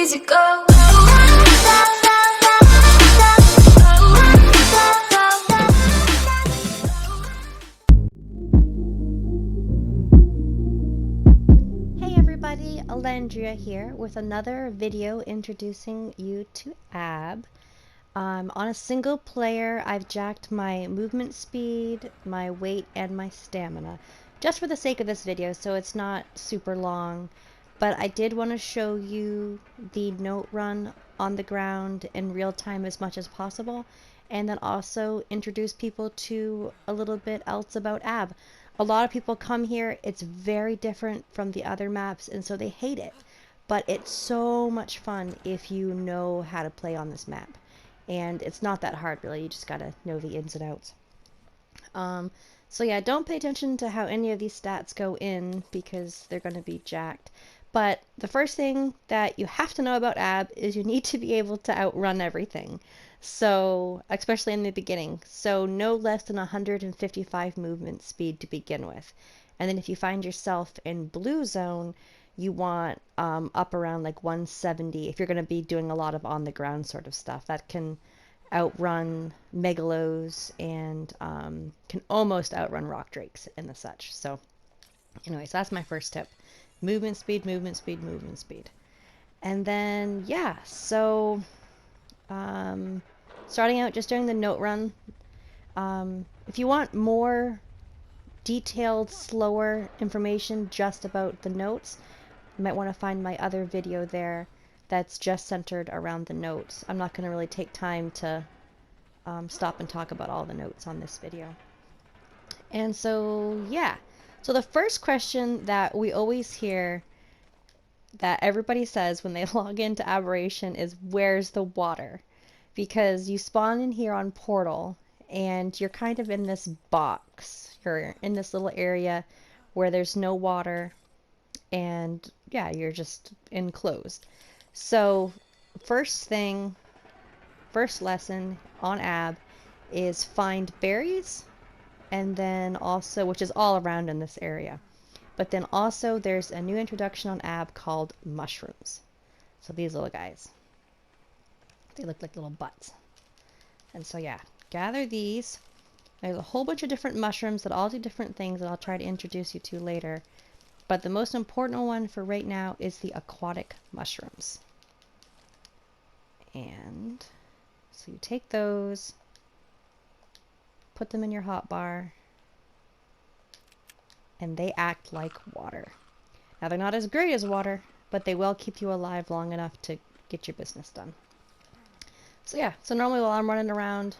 easy go. Hey everybody, Alandria here with another video introducing you to Ab. On a single player, I've jacked my movement speed, my weight, and my stamina, just for the sake of this video, so it's not super long. But I did want to show you the note run on the ground in real time as much as possible, and then also introduce people to a little bit else about Ab. A lot of people come here, it's very different from the other maps, and so they hate it. But it's so much fun if you know how to play on this map. And it's not that hard, really. You just gotta know the ins and outs. So yeah, don't pay attention to how any of these stats go in, because they're gonna be jacked. But the first thing that you have to know about Ab is you need to be able to outrun everything. So, especially in the beginning. So no less than 155 movement speed to begin with. And then if you find yourself in blue zone, you want up around like 170 if you're going to be doing a lot of on the ground sort of stuff. That can outrun megalos and can almost outrun rock drakes and the such. So anyways, that's my first tip. Movement speed, movement speed, movement speed. And then, yeah, so starting out just doing the note run. If you want more detailed, slower information just about the notes, you might want to find my other video there that's just centered around the notes. I'm not going to really take time to stop and talk about all the notes on this video. And so, yeah. So the first question that we always hear that everybody says when they log into Aberration is, where's the water? Because you spawn in here on Portal and you're kind of in this box. You're in this little area where there's no water, and yeah, you're just enclosed. So first lesson on Ab is find berries, and then also, which is all around in this area. But then also there's a new introduction on Ab called mushrooms. So these little guys, they look like little butts. And so yeah, gather these. There's a whole bunch of different mushrooms that all do different things that I'll try to introduce you to later. But the most important one for right now is the aquatic mushrooms. And so you take those, put them in your hotbar, and they act like water. Now they're not as great as water, but they will keep you alive long enough to get your business done. So yeah, so normally while I'm running around,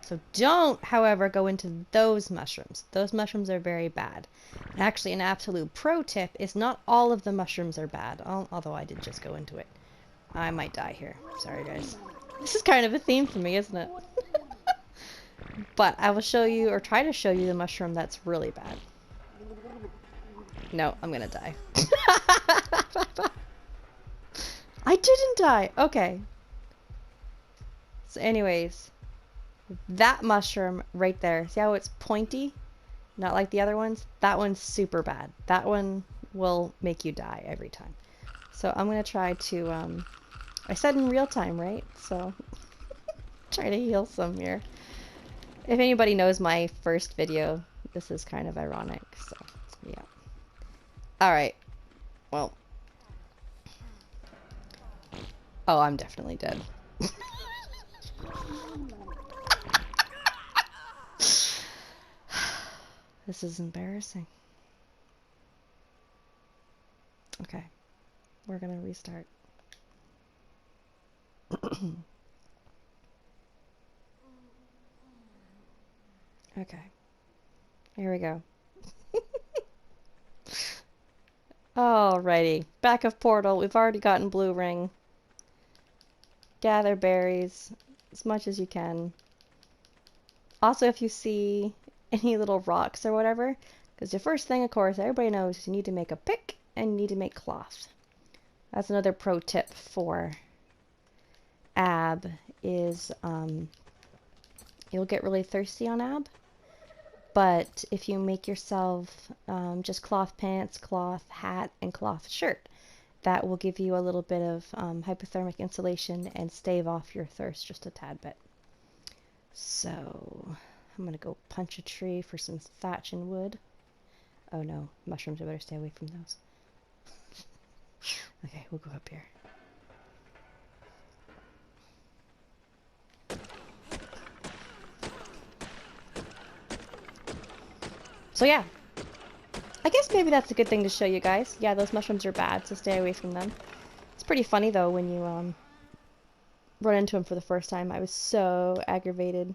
so don't, however, go into those mushrooms. Those mushrooms are very bad. And actually, an absolute pro tip is not all of the mushrooms are bad, although I did just go into it. I might die here. Sorry, guys. This is kind of a theme for me, isn't it? But I will show you, or try to show you, the mushroom that's really bad. No, I'm gonna die. I didn't die! Okay. So anyways, that mushroom right there, see how it's pointy? Not like the other ones? That one's super bad. That one will make you die every time. So I'm gonna try to, I said in real time, right? So, try to heal some here. If anybody knows my first video, this is kind of ironic, so, yeah. Alright. Well. Oh, I'm definitely dead. This is embarrassing. Okay. We're gonna restart. Okay. Here we go. Alrighty. Back of Portal. We've already gotten blue ring. Gather berries as much as you can. Also, if you see any little rocks or whatever, because the first thing, of course, everybody knows is you need to make a pick and you need to make cloth. That's another pro tip for Ab, is you'll get really thirsty on Ab, but if you make yourself just cloth pants, cloth hat, and cloth shirt, that will give you a little bit of hypothermic insulation and stave off your thirst just a tad bit. So I'm gonna go punch a tree for some thatch and wood. Oh no, mushrooms, I better stay away from those. Okay, we'll go up here. So yeah, I guess maybe that's a good thing to show you guys. Yeah, those mushrooms are bad, so stay away from them. It's pretty funny though when you run into them for the first time. I was so aggravated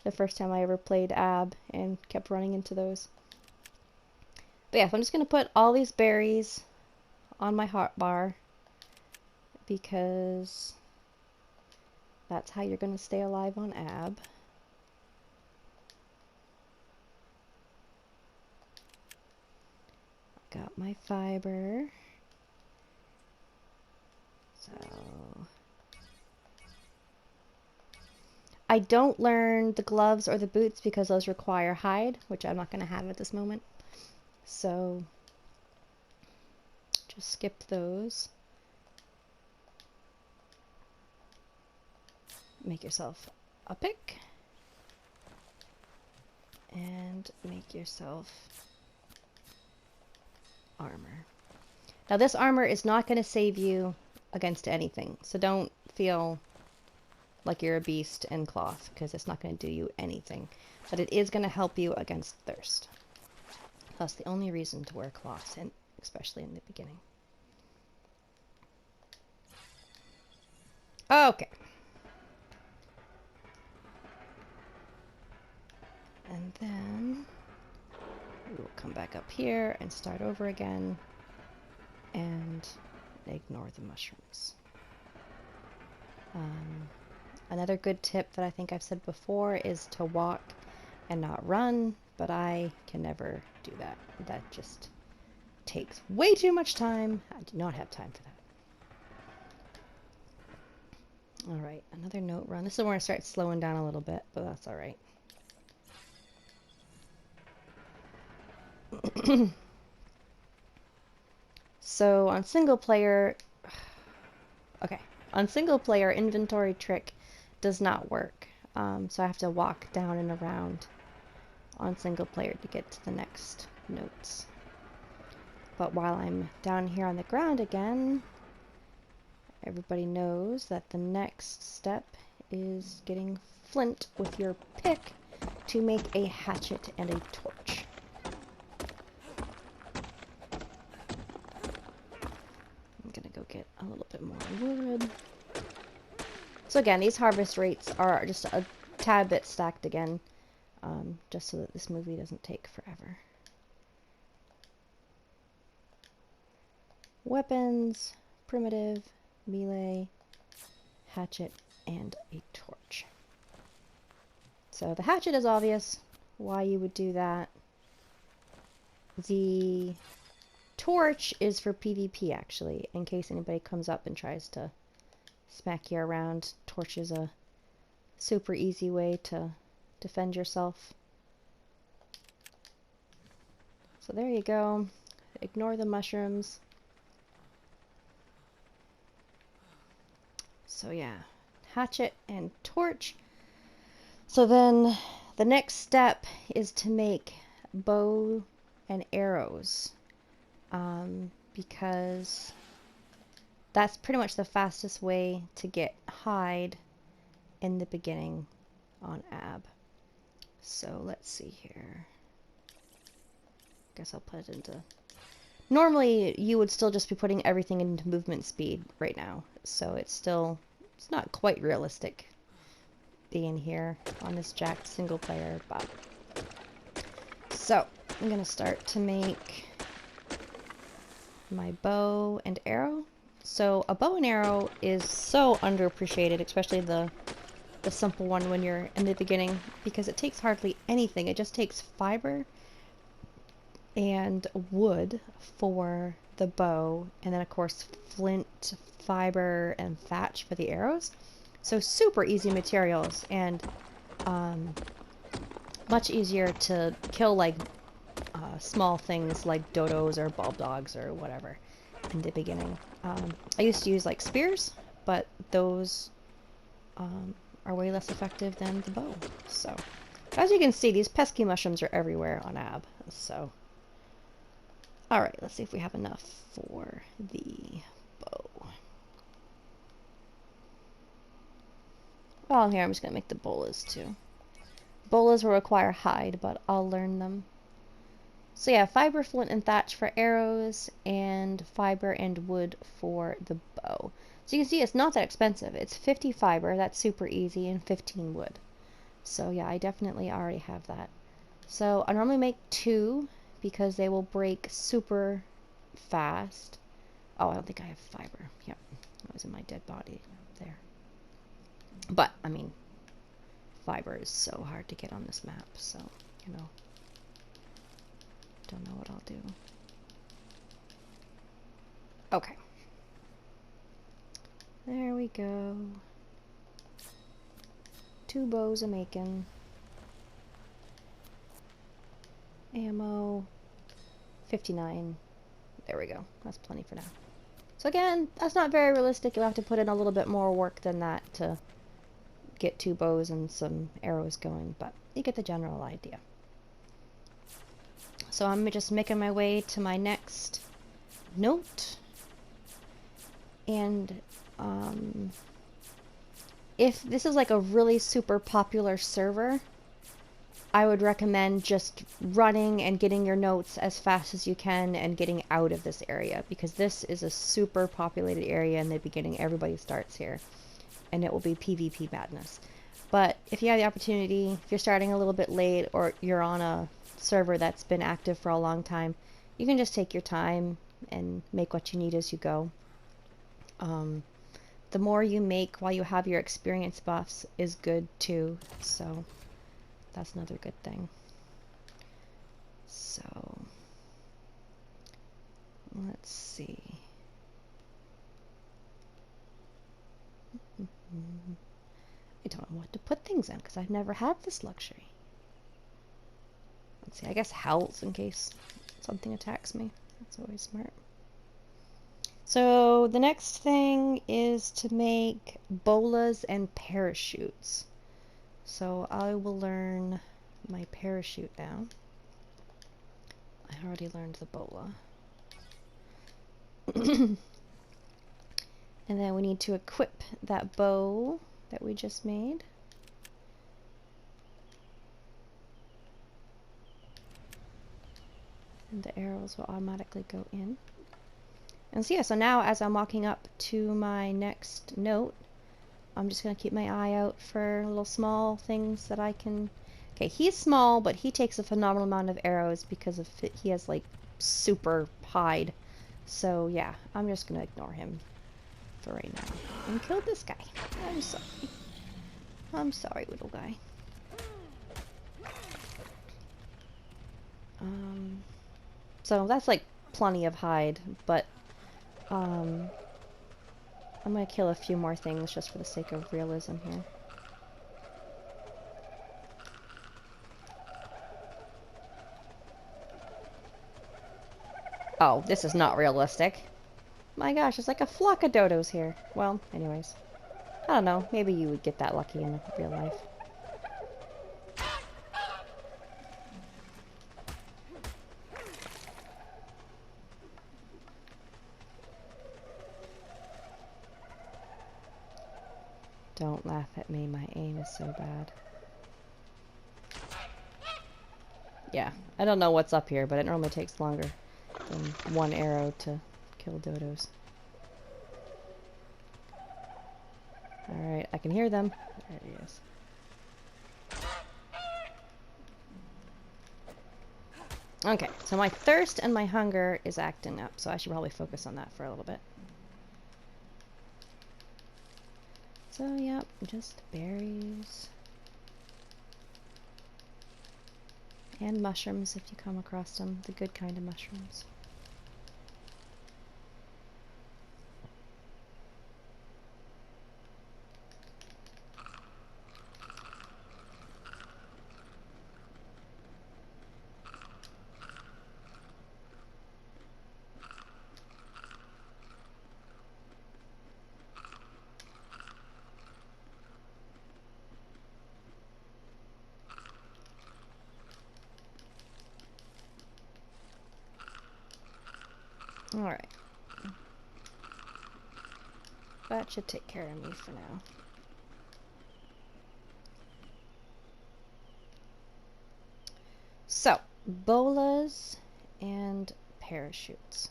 the first time I ever played Ab and kept running into those. But yeah, so I'm just going to put all these berries on my hotbar because that's how you're going to stay alive on Ab. Got my fiber. So I don't learn the gloves or the boots because those require hide, which I'm not going to have at this moment. So just skip those. Make yourself a pick and make yourself armor. Now this armor is not going to save you against anything, so don't feel like you're a beast in cloth, because it's not going to do you anything. But it is going to help you against thirst. That's the only reason to wear cloths, and especially in the beginning. Okay. And then we will come back up here and start over again and ignore the mushrooms. Another good tip that I think I've said before is to walk and not run, but I can never do that. That just takes way too much time. I do not have time for that. Alright, another note run. This is where I start slowing down a little bit, but that's alright. So on single player, okay, on single player, inventory trick does not work. So I have to walk down and around on single player to get to the next notes. But while I'm down here on the ground again, everybody knows that the next step is getting flint with your pick to make a hatchet and a torch. I'm gonna go get a little bit more wood. So again, these harvest rates are just a tad bit stacked again, just so that this movie doesn't take forever. Weapons, primitive, melee, hatchet, and a torch. So the hatchet is obvious why you would do that. The torch is for PvP actually, in case anybody comes up and tries to smack you around. Torch is a super easy way to defend yourself. So there you go. Ignore the mushrooms. So yeah, hatchet and torch. So then the next step is to make bow and arrows, because that's pretty much the fastest way to get hide in the beginning on Ab. So let's see here. Guess I'll put it into... Normally you would still just be putting everything into movement speed right now, so it's not quite realistic being here on this jacked single player, but... So, I'm gonna start to make my bow and arrow. So, a bow and arrow is so underappreciated, especially the simple one when you're in the beginning, because it takes hardly anything. It just takes fiber and wood for the bow, and then of course flint, fiber, and thatch for the arrows. So super easy materials, and much easier to kill like small things like dodos or bulb dogs or whatever. in the beginning. I used to use like spears, but those are way less effective than the bow. So, as you can see, these pesky mushrooms are everywhere on Ab. So, alright, let's see if we have enough for the bow. While I'm here, I'm just going to make the bolas too. Bolas will require hide, but I'll learn them. So yeah, fiber, flint, and thatch for arrows, and fiber and wood for the bow. So you can see it's not that expensive. It's 50 fiber, that's super easy, and 15 wood. So yeah, I definitely already have that. So I normally make 2 because they will break super fast. Oh, I don't think I have fiber. Yep, that was in my dead body there. But, I mean, fiber is so hard to get on this map, so, you know. Don't know what I'll do. Okay. There we go. 2 bows a-making. Ammo. 59. There we go. That's plenty for now. So again, that's not very realistic. You'll have to put in a little bit more work than that to get 2 bows and some arrows going, but you get the general idea. So I'm just making my way to my next note. And if this is like a really super popular server, I would recommend just running and getting your notes as fast as you can and getting out of this area, because this is a super populated area in the beginning. Everybody starts here, and it will be PvP madness. But if you have the opportunity, if you're starting a little bit late or you're on a server that's been active for a long time, you can just take your time and make what you need as you go. The more you make while you have your experience buffs is good too, so that's another good thing. So let's see. I don't know what to put things in because I've never had this luxury. Let's see, I guess howls in case something attacks me. That's always smart. So the next thing is to make bolas and parachutes. So I will learn my parachute now. I already learned the bola. And then we need to equip that bow that we just made. And the arrows will automatically go in. And so yeah, so now as I'm walking up to my next note, I'm just going to keep my eye out for little small things that I can... Okay, he's small, but he takes a phenomenal amount of arrows because of he has like super hide. So yeah, I'm just going to ignore him for right now. And kill this guy. I'm sorry. I'm sorry, little guy. So that's like plenty of hide, but I'm gonna kill a few more things just for the sake of realism here. Oh, this is not realistic. My gosh, there's like a flock of dodos here. Well, anyways. I don't know, maybe you would get that lucky in real life. Don't laugh at me, my aim is so bad. Yeah, I don't know what's up here, but it normally takes longer than 1 arrow to kill dodos. Alright, I can hear them. There he is. Okay, so my thirst and my hunger is acting up, so I should probably focus on that for a little bit. So, yep, just berries. And mushrooms if you come across them, the good kind of mushrooms. Alright. That should take care of me for now. So, bolas and parachutes.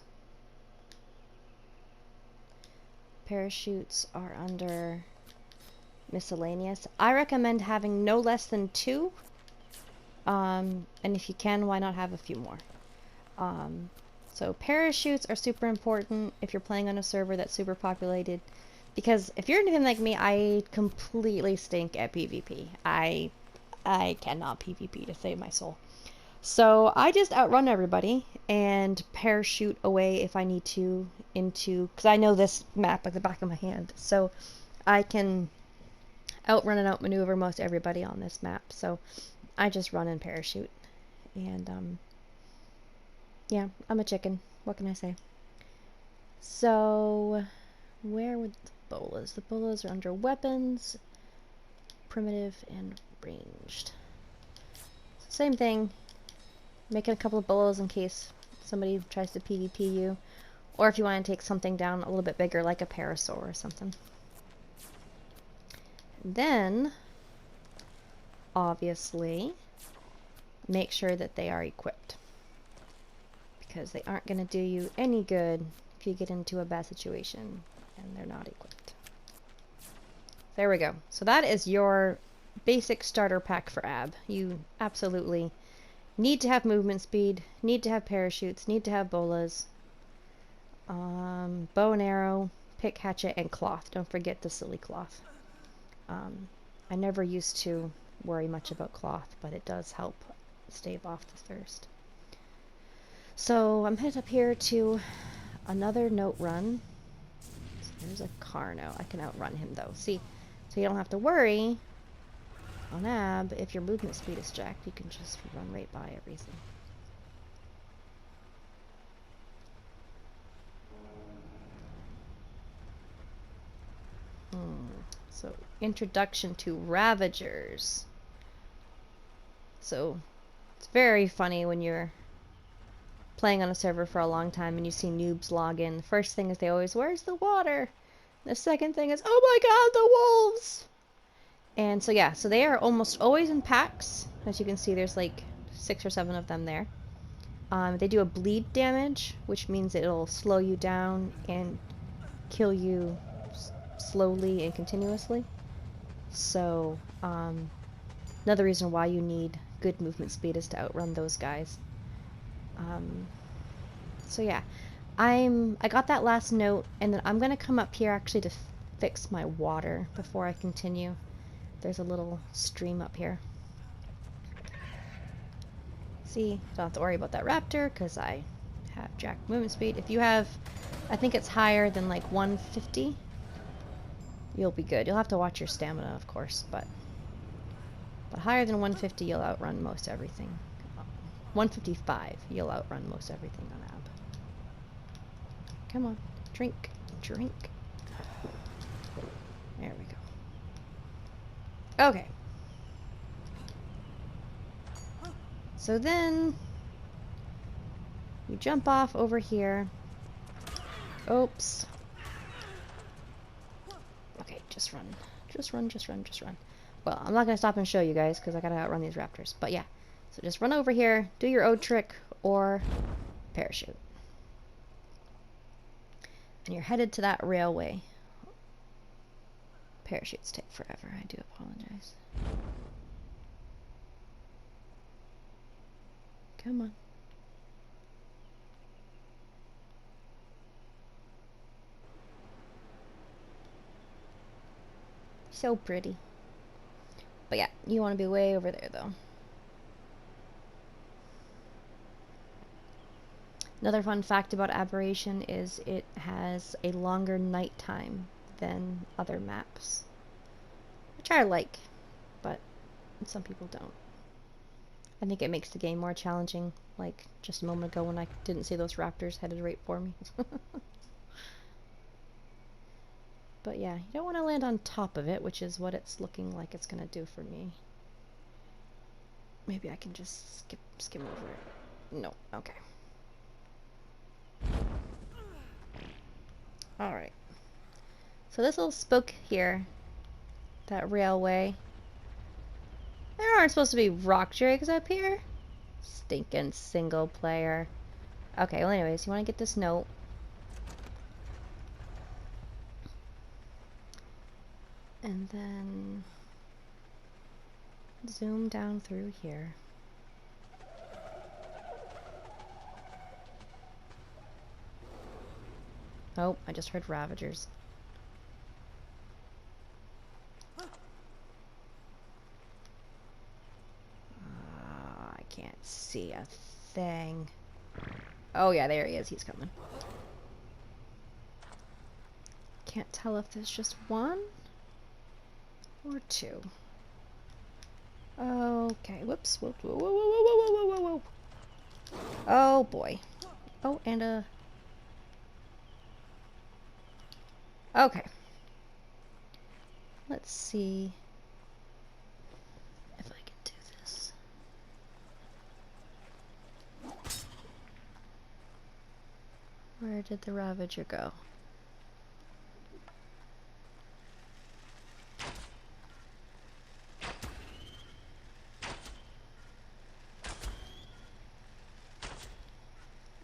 Parachutes are under miscellaneous. I recommend having no less than 2. And if you can, why not have a few more? So parachutes are super important if you're playing on a server that's super populated. Because if you're anything like me, I completely stink at PvP. I cannot PvP to save my soul. So I just outrun everybody and parachute away if I need to into, because I know this map like the back of my hand. So I can outrun and outmaneuver most everybody on this map. So I just run and parachute. And yeah, I'm a chicken. What can I say? So where would the bolas? The bolas are under weapons, primitive, and ranged. Same thing. Making a couple of bolas in case somebody tries to PvP you. Or if you want to take something down a little bit bigger, like a parasaur or something. Then, obviously, make sure that they are equipped. Because they aren't going to do you any good if you get into a bad situation and they're not equipped. There we go. So that is your basic starter pack for AB. You absolutely need to have movement speed, need to have parachutes, need to have bolas, bow and arrow, pick, hatchet, and cloth. Don't forget the silly cloth. I never used to worry much about cloth, but it does help stave off the thirst. So I'm headed up here to another note run. So there's a Carno. I can outrun him though. See, so you don't have to worry on AB if your movement speed is jacked. You can just run right by everything. So, introduction to Ravagers. So, it's very funny when you're playing on a server for a long time and you see noobs log in. The first thing is they always, where's the water? The second thing is, oh my god, the wolves! And so yeah, so they are almost always in packs. As you can see, there's like 6 or 7 of them there. They do a bleed damage, which means it'll slow you down and kill you slowly and continuously. So, another reason why you need good movement speed is to outrun those guys. So yeah, I got that last note, and then I'm gonna come up here actually to fix my water before I continue. There's a little stream up here. See, don't have to worry about that raptor because I have jacked movement speed. If you have, I think it's higher than like 150, you'll be good. You'll have to watch your stamina, of course, but higher than 150, you'll outrun most everything. 155, you'll outrun most everything on AB. Come on, drink, drink. There we go. Okay. So then, we jump off over here. Oops. Okay, just run. Just run, just run, just run. Well, I'm not going to stop and show you guys because I got to outrun these raptors. But yeah, so just run over here, do your O trick, or parachute. And you're headed to that railway. Parachutes take forever, I do apologize. Come on. So pretty. But yeah, you want to be way over there though. Another fun fact about Aberration is it has a longer nighttime than other maps. Which I like, but some people don't. I think it makes the game more challenging, like just a moment ago when I didn't see those raptors headed right for me. But yeah, you don't want to land on top of it, which is what it's looking like it's going to do for me. Maybe I can just skim over it. No, okay. Alright. So this little spoke here, that railway. There aren't supposed to be rock drakes up here. Stinking single player. Okay, well anyways, you want to get this note. And then zoom down through here. Oh, I just heard Ravagers. I can't see a thing. Oh yeah, there he is. He's coming. Can't tell if there's just one or two. Okay, whoops. Whoa, whoa, whoa, whoa, whoa, whoa, whoa, whoa. Oh boy. Oh, and a... Okay. Let's see if I can do this. Where did the Ravager go?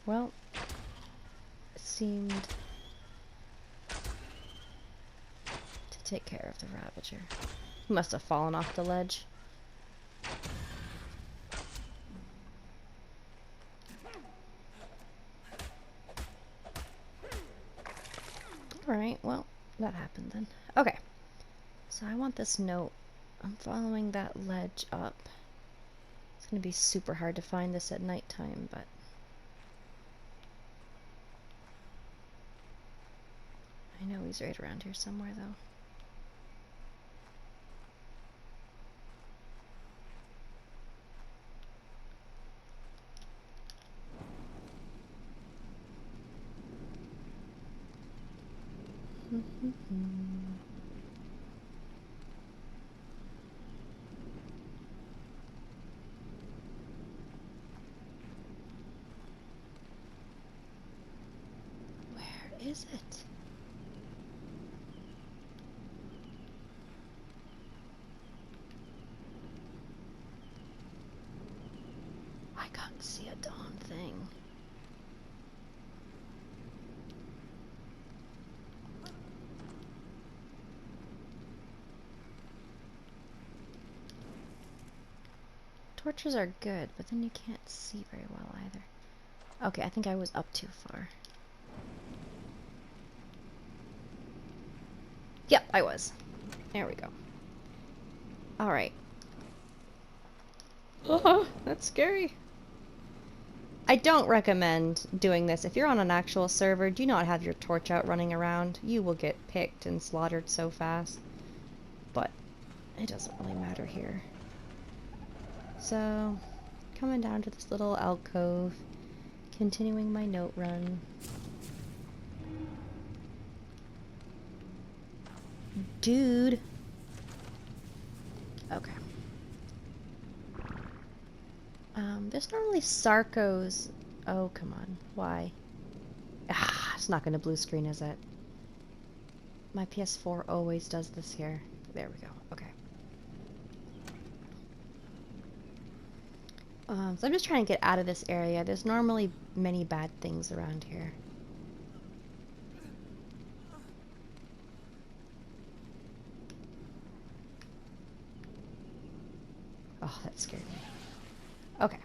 Well, it seemed to take care of the Ravager. He must have fallen off the ledge. Alright, well, that happened then. Okay, so I want this note. I'm following that ledge up. It's going to be super hard to find this at nighttime, but... I know he's right around here somewhere, though. Where is it? I can't see a darn thing. Torches are good, but then you can't see very well either. Okay, I think I was up too far. Yep, I was. There we go. Alright. Oh, that's scary. I don't recommend doing this. If you're on an actual server, do not have your torch out running around. You will get picked and slaughtered so fast. But it doesn't really matter here. So, coming down to this little alcove, continuing my note run. Dude! Okay. There's normally Sarcos. Oh, come on. Why? Ah, it's not gonna blue screen, is it? My PS4 always does this here. There we go. Okay. So I'm just trying to get out of this area. There's normally many bad things around here. Oh, that scared me. Okay.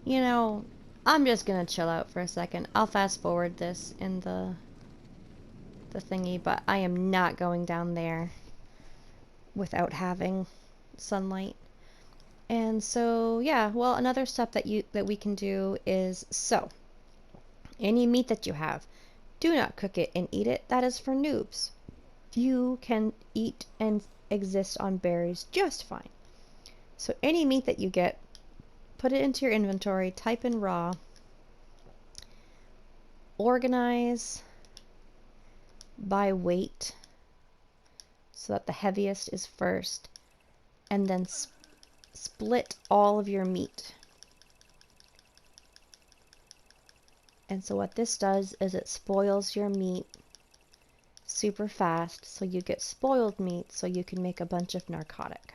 You know, I'm just gonna chill out for a second. I'll fast forward this in the thingy, but I am not going down there without having sunlight. And so, yeah, well, another step that we can do is, so any meat that you have, do not cook it and eat it. That is for noobs. You can eat and exist on berries just fine. So any meat that you get, put it into your inventory, type in raw, organize by weight so that the heaviest is first, and then split all of your meat. And so what this does is it spoils your meat super fast, so you get spoiled meat so you can make a bunch of narcotic.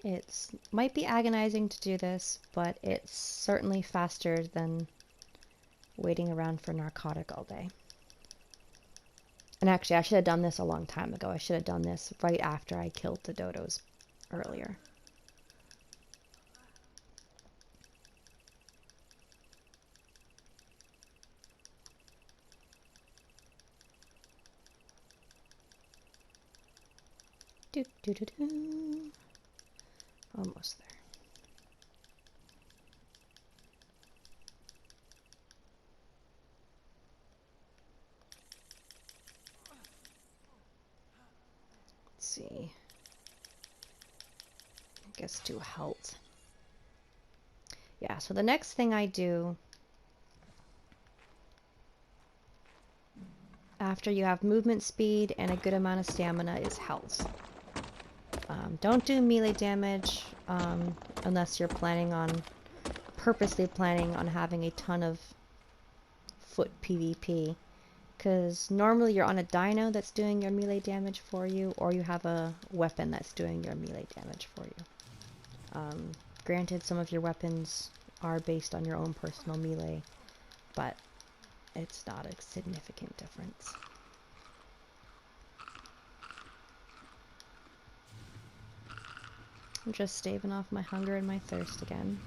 It might be agonizing to do this, but it's certainly faster than waiting around for narcotic all day. And actually, I should have done this a long time ago. I should have done this right after I killed the dodos earlier. Do, do, do, do. Almost there. Let's see. I guess do health. Yeah, so the next thing I do after you have movement speed and a good amount of stamina is health. Don't do melee damage unless you're purposely planning on having a ton of foot PvP. Because normally you're on a dino that's doing your melee damage for you, or you have a weapon that's doing your melee damage for you. Granted, some of your weapons are based on your own personal melee, but it's not a significant difference. I'm just staving off my hunger and my thirst again.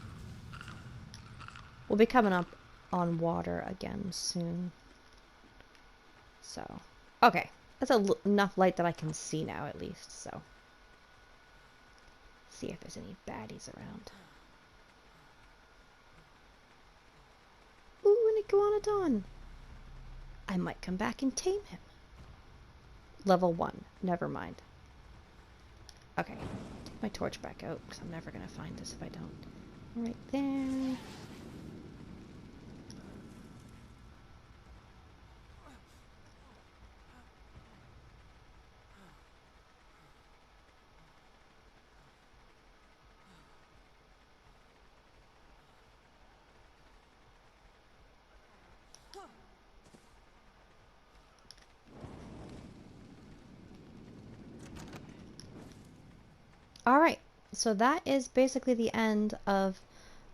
We'll be coming up on water again soon. So, okay. That's enough light that I can see now, at least, so. See if there's any baddies around. Ooh, an iguanodon! I might come back and tame him. Level 1. Never mind. Okay. Take my torch back out, because I'm never going to find this if I don't. Right there. Alright, so that is basically the end of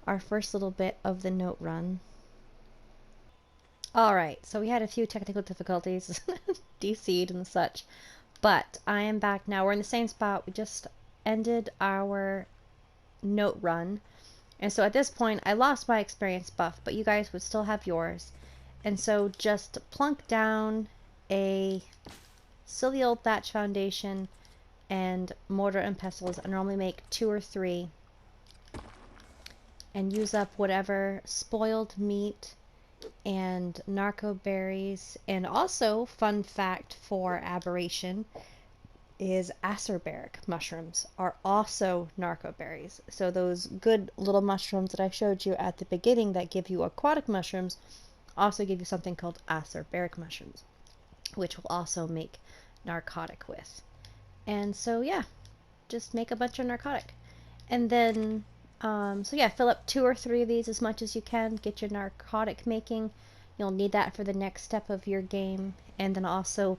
our first little bit of the note run. Alright, so we had a few technical difficulties, DC'd and such, but I am back now. We're in the same spot. We just ended our note run, and so at this point I lost my experience buff, but you guys would still have yours. And so just plunk down a silly old thatch foundation and mortar and pestles. I normally make 2 or 3 and use up whatever spoiled meat and narco berries. And also, fun fact for Aberration is acerbic mushrooms are also narco berries. So those good little mushrooms that I showed you at the beginning that give you aquatic mushrooms also give you something called acerbic mushrooms, which will also make narcotic with. And so yeah, just make a bunch of narcotic. And then, so yeah, fill up 2 or 3 of these as much as you can. Get your narcotic making. You'll need that for the next step of your game. And then also,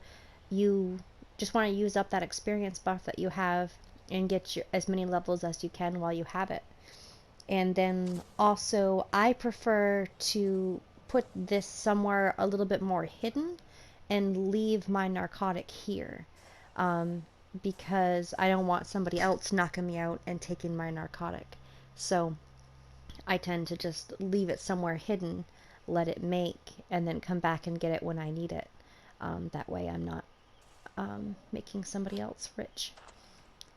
you just want to use up that experience buff that you have and get as many levels as you can while you have it. And then also, I prefer to put this somewhere a little bit more hidden and leave my narcotic here. Because I don't want somebody else knocking me out and taking my narcotic. So I tend to just leave it somewhere hidden, let it make, and then come back and get it when I need it. That way I'm not making somebody else rich.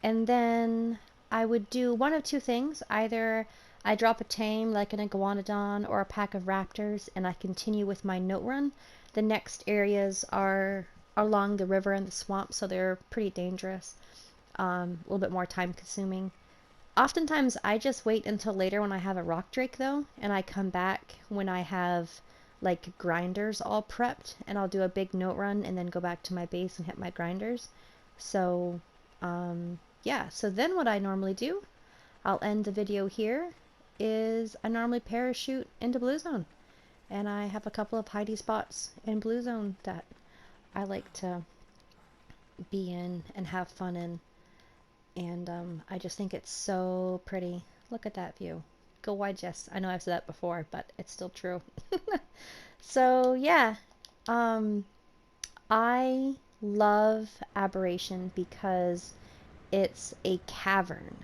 And then I would do one of 2 things. Either I drop a tame like an iguanodon or a pack of raptors and I continue with my note run. The next areas are along the river and the swamp, so they're pretty dangerous, a little bit more time consuming. Oftentimes I just wait until later when I have a rock drake though, and I come back when I have like grinders all prepped, and I'll do a big note run and then go back to my base and hit my grinders. So yeah, so then what I normally do, I'll end the video here, is I normally parachute into Blue Zone. And I have a couple of hidey spots in Blue Zone that I like to be in and have fun in. And I just think it's so pretty. Look at that view. Go wide, Jess. I know I've said that before, but it's still true. So yeah, um, I love Aberration because it's a cavern.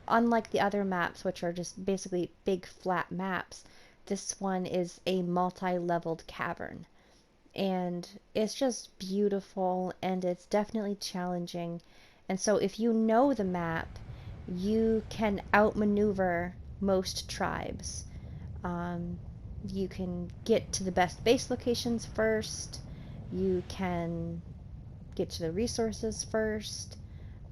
Unlike the other maps, which are just basically big flat maps, this one is a multi-leveled cavern. And it's just beautiful and it's definitely challenging. And so if you know the map, you can outmaneuver most tribes. Um, you can get to the best base locations first. You can get to the resources first.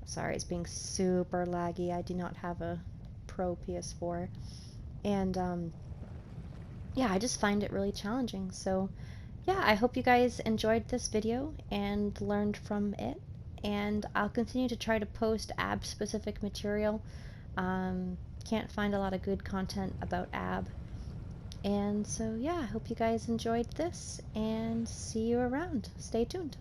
Sorry, it's being super laggy. I do not have a Pro PS4. And yeah, I just find it really challenging. So yeah, I hope you guys enjoyed this video and learned from it. And I'll continue to try to post AB specific material. Can't find a lot of good content about AB. And so yeah, I hope you guys enjoyed this and see you around. Stay tuned.